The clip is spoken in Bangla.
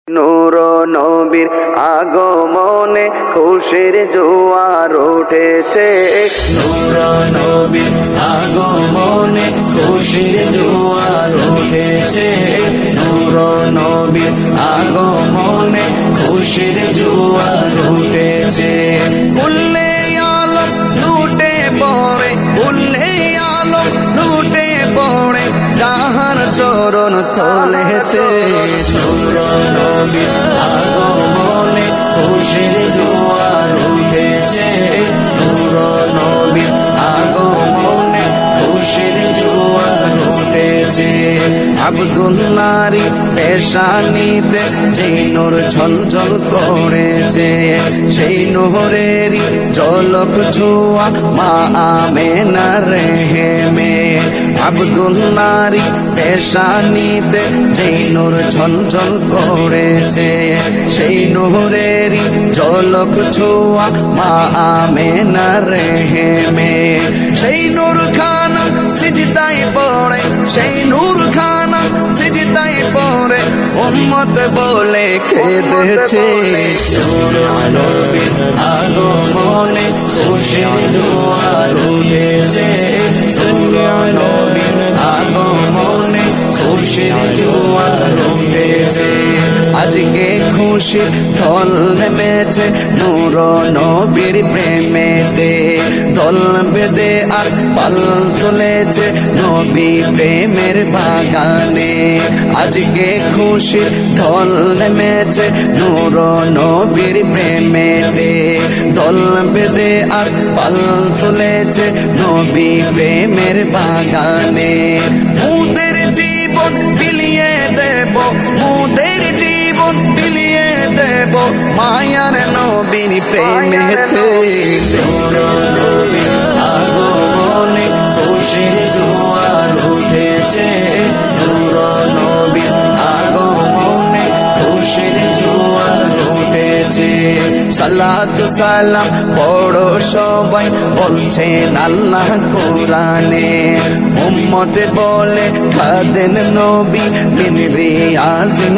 নূর নবীর আগমনে খুশির জোয়ার উঠেছে। নূর নবীর আগমনে খুশির জোয়ার উঠেছে। নূর নবীর আগমনে খুশির জোয়ার উঠেছে। উল্লে আলম লুটে পড়ে, উল্লে আলম লুটে পড়ে যাহার চরণ তলেতে। নূর নবীর আগমনে খুশির জোয়ার উঠেছে। নূর নবীর আগমনে খুশির জোয়ার উঠেছে। আব্দুল্লাহর পেশানিতে যেই নূর ঝলঝল করেছে, সেই নূরেরই ঝলক ছোঁয়া মা আমেনার রেহেমে। আব্দুল্লাহর পেশানিতে যেই নূর ঝলঝল করেছে, সেই নূরেরই ঝলক ছোঁয়া মা আমেনার রেহেমে। সেই নূর খানা সিজদায় পড়ে, সেই নূর খানা সিজদায় পড়ে উম্মত বলে কেঁদেছে। নূর নবীর আগমনে খুশির জোয়ার উঠেছে। নূর নবীর আগমনে খুশির জোয়ার উঠেছে। আজকে খুশির ঢল নেমেছে নূর নবীর প্রেমেতে। দল বেঁধে আজ পাল তুলেছে নবী প্রেমের বাগানে। আজকে খুশির ঢল নেমেছে নূর নবীর প্রেমেতে। দল বেঁধে আজ পাল তুলেছে নবী প্রেমের বাগানে। মুদের জীবন বিলিয়ে দেব, মুদের জীবন বিলিয়ে দেব মায়ার নবীর প্রেমেতে। নূর নবীর আগমনে খুশির জোয়ার উঠেছে। নূর নবীর আগমনে খুশির জোয়ার উঠেছে। সালাতু সালাম পড়ো সবাই বলছেন আল্লাহ কোরআনে। উম্মত বলে খাদেন নবী বিন রিয়াজিন